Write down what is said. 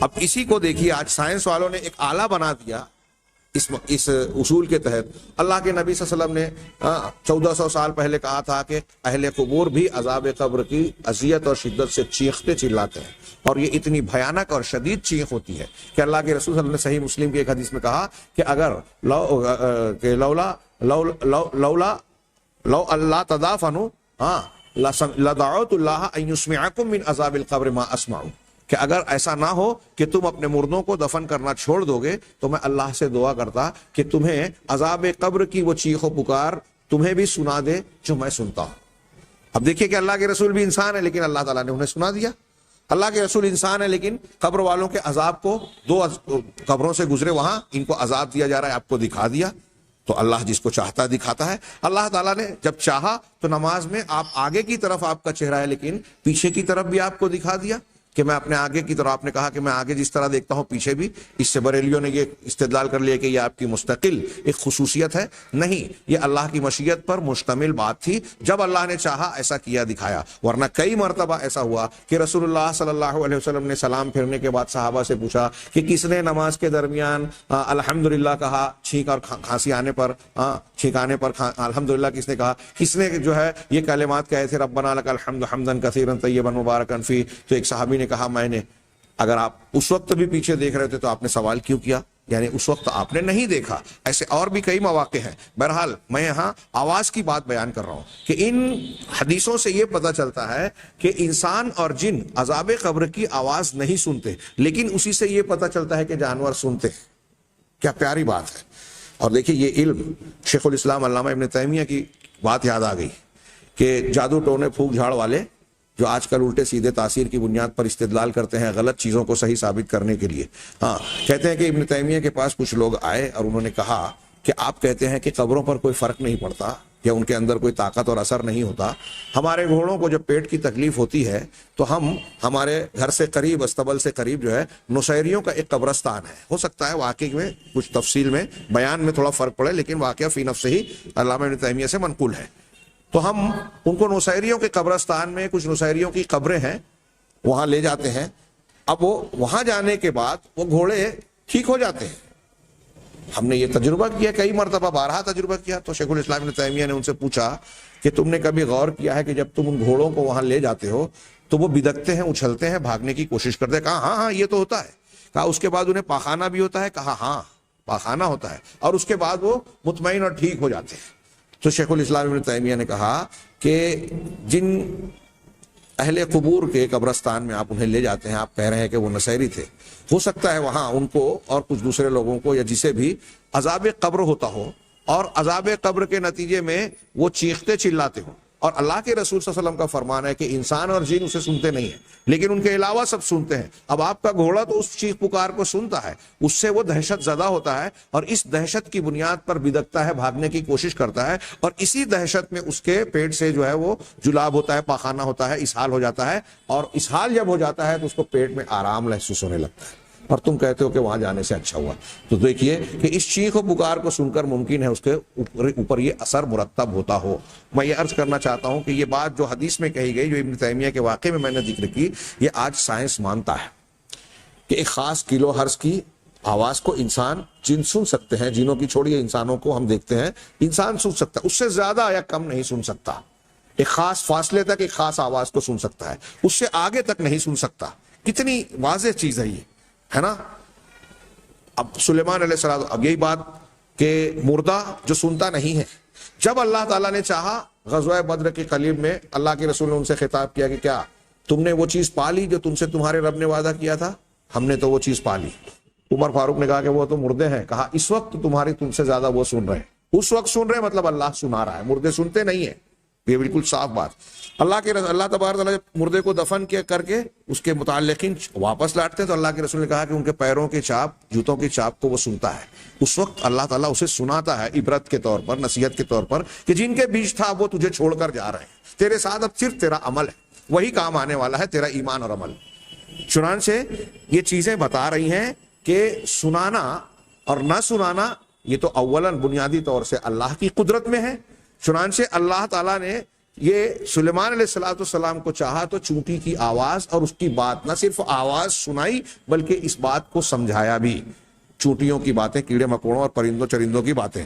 اب اسی کو دیکھیے آج سائنس والوں نے ایک آلہ بنا دیا اس اصول کے تحت. اللہ کے نبی صلی اللہ علیہ وسلم نے 1400 سال پہلے کہا تھا کہ اہل قبور بھی عذاب قبر کی اذیت اور شدت سے چیختے چلاتے ہیں, اور یہ اتنی بھیانک اور شدید چیخ ہوتی ہے کہ اللہ کے رسول صلی اللہ علیہ وسلم نے صحیح مسلم کی ایک حدیث میں کہا کہ اگر لو اللہ تدافنوا لدعوت اللہ ان یسمعکم من عذاب القبر ما اسمع, کہ اگر ایسا نہ ہو کہ تم اپنے مردوں کو دفن کرنا چھوڑ دو گے تو میں اللہ سے دعا کرتا کہ تمہیں عذاب قبر کی وہ چیخ و پکار تمہیں بھی سنا دے جو میں سنتا ہوں. اب دیکھیے کہ اللہ کے رسول بھی انسان ہے, لیکن اللہ تعالیٰ نے انہیں سنا دیا. اللہ کے رسول انسان ہے, لیکن قبر والوں کے عذاب کو, دو قبروں سے گزرے وہاں ان کو عذاب دیا جا رہا ہے, آپ کو دکھا دیا. تو اللہ جس کو چاہتا دکھاتا ہے. اللہ تعالیٰ نے جب چاہا تو نماز میں آپ آگے کی طرف آپ کا چہرہ ہے, لیکن پیچھے کی طرف بھی آپ کو دکھا دیا کہ میں اپنے آگے کی طرف, آپ نے کہا کہ میں آگے جس طرح دیکھتا ہوں پیچھے بھی. اس سے بریلیوں نے یہ استدلال کر لیا کہ یہ آپ کی مستقل ایک خصوصیت ہے. نہیں, یہ اللہ کی مشیت پر مشتمل بات تھی. جب اللہ نے چاہا ایسا کیا دکھایا, ورنہ کئی مرتبہ ایسا ہوا کہ رسول اللہ صلی اللہ علیہ وسلم نے سلام پھیرنے کے بعد صحابہ سے پوچھا کہ کس نے نماز کے درمیان الحمدللہ کہا, چھینک اور کھانسی آنے پر, چھینکانے پر الحمدللہ کس نے کہا, کس نے جو ہے یہ کلمات کہے تھے ربنا لک الحمد حمدا کثیرا طیبا مبارکا فی. تو ایک صحابی نے کہا میں نے. اگر آپ اس وقت بھی پیچھے دیکھ رہے تھے تو آپ نے سوال کیوں کیا؟ یعنی اس وقت آپ نے نہیں دیکھا. ایسے اور بھی کئی مواقع ہیں. بہرحال میں یہاں آواز کی بات بیان کر رہا ہوں کہ ان حدیثوں سے یہ پتہ چلتا ہے کہ انسان اور جن عذاب قبر کی آواز نہیں سنتے, لیکن اسی سے یہ پتہ چلتا ہے کہ جانور سنتے. کیا پیاری بات ہے. اور دیکھیے یہ علم, شیخ الاسلام علامہ ابن تیمیہ کی بات یاد آ گئی کہ جادو ٹونے پھونک جھاڑ والے جو آج کل الٹے سیدھے تاثیر کی بنیاد پر استدلال کرتے ہیں غلط چیزوں کو صحیح ثابت کرنے کے لیے, کہتے ہیں کہ ابن تیمیہ کے پاس کچھ لوگ آئے اور انہوں نے کہا کہ آپ کہتے ہیں کہ قبروں پر کوئی فرق نہیں پڑتا یا ان کے اندر کوئی طاقت اور اثر نہیں ہوتا. ہمارے گھوڑوں کو جب پیٹ کی تکلیف ہوتی ہے تو ہم ہمارے گھر سے قریب, استبل سے قریب جو ہے نصیریوں کا ایک قبرستان ہے. ہو سکتا ہے واقعی میں کچھ تفصیل میں بیان میں تھوڑا فرق پڑے, لیکن واقعہ فی نفسہ ہی علامہ ابن تیمیہ سے منقول ہے. تو ہم ان کو نصیریوں کے قبرستان میں, کچھ نصیریوں کی قبریں ہیں, وہاں لے جاتے ہیں. اب وہ وہاں جانے کے بعد وہ گھوڑے ٹھیک ہو جاتے ہیں. ہم نے یہ تجربہ کیا, کئی مرتبہ بارہا تجربہ کیا. تو شیخ الاسلام ابن تیمیہ نے ان سے پوچھا کہ تم نے کبھی غور کیا ہے کہ جب تم ان گھوڑوں کو وہاں لے جاتے ہو تو وہ بدکتے ہیں, اچھلتے ہیں, بھاگنے کی کوشش کرتے ہیں؟ کہا ہاں یہ تو ہوتا ہے. کہا اس کے بعد انہیں پاخانہ بھی ہوتا ہے؟ کہا ہاں پاخانہ ہوتا ہے, اور اس کے بعد وہ مطمئن اور ٹھیک ہو جاتے ہیں. تو شیخ الاسلام ابن تیمیہ نے کہا کہ جن اہل قبور کے قبرستان میں آپ انہیں لے جاتے ہیں, آپ کہہ رہے ہیں کہ وہ نصیری تھے, ہو سکتا ہے وہاں ان کو اور کچھ دوسرے لوگوں کو یا جسے بھی عذاب قبر ہوتا ہو, اور عذاب قبر کے نتیجے میں وہ چیختے چلاتے ہوں. اور اللہ کے رسول صلی اللہ علیہ وسلم کا فرمان ہے کہ انسان اور جن اسے سنتے نہیں ہیں, لیکن ان کے علاوہ سب سنتے ہیں. اب آپ کا گھوڑا تو اس چیخ پکار کو سنتا ہے, اس سے وہ دہشت زدہ ہوتا ہے, اور اس دہشت کی بنیاد پر بدکتا ہے, بھاگنے کی کوشش کرتا ہے, اور اسی دہشت میں اس کے پیٹ سے جو ہے وہ جلاب ہوتا ہے, پاخانہ ہوتا ہے, اسہال ہو جاتا ہے. اور اسہال جب ہو جاتا ہے تو اس کو پیٹ میں آرام محسوس ہونے لگتا ہے, اور تم کہتے ہو کہ وہاں جانے سے اچھا ہوا. تو دیکھیے کہ اس چیخ و پکار کو سن کر ممکن ہے اس کے اوپر یہ اثر مرتب ہوتا ہو. میں یہ عرض کرنا چاہتا ہوں کہ یہ بات جو حدیث میں کہی گئی, جو ابن تیمیہ کے واقعے میں نے ذکر کی, یہ آج سائنس مانتا ہے کہ ایک خاص کلو ہرٹز کی آواز کو انسان, جن سن سکتے ہیں. جنوں کی چھوڑیے, انسانوں کو ہم دیکھتے ہیں, انسان سن سکتا ہے, اس سے زیادہ یا کم نہیں سن سکتا. ایک خاص فاصلے تک ایک خاص آواز کو سن سکتا ہے, اس سے آگے تک نہیں سن سکتا. کتنی واضح چیز ہے یہ, ہے نا. اب سلیمان علیہ السلام, اب یہی بات کہ مردہ جو سنتا نہیں ہے, جب اللہ تعالیٰ نے چاہا غزوہ بدر کے قلیب میں اللہ کے رسول نے ان سے خطاب کیا کہ کیا تم نے وہ چیز پالی جو تم سے تمہارے رب نے وعدہ کیا تھا؟ ہم نے تو وہ چیز پالی. عمر فاروق نے کہا کہ وہ تو مردے ہیں. کہا اس وقت تمہاری تم سے زیادہ وہ سن رہے ہیں. اس وقت سن رہے ہیں مطلب اللہ سنا رہا ہے, مردے سنتے نہیں ہیں. یہ بالکل صاف بات. اللہ تبارک تعالیٰ جب مردے کو دفن کر کے اس کے متعلقین واپس لاٹتے ہیں تو اللہ کے رسول نے کہا کہ ان کے پیروں کے چاپ, جوتوں کی چاپ کو وہ سنتا ہے. اس وقت اللہ تعالیٰ اسے سناتا ہے عبرت کے طور پر, نصیحت کے طور پر, کہ جن کے بیچ تھا وہ تجھے چھوڑ کر جا رہے ہیں, تیرے ساتھ اب صرف تیرا عمل ہے, وہی کام آنے والا ہے, تیرا ایمان اور عمل. چنانچہ یہ چیزیں بتا رہی ہیں کہ سنانا اور نہ سنانا یہ تو اولاً بنیادی طور سے اللہ کی قدرت میں ہے. چنانچہ اللہ تعالیٰ نے یہ سلیمان علیہ السلام کو چاہا تو چونٹی کی آواز اور اس کی بات، نہ صرف آواز سنائی بلکہ اس بات کو سمجھایا بھی، چونٹیوں کی باتیں، کیڑے مکوڑوں اور پرندوں چرندوں کی باتیں.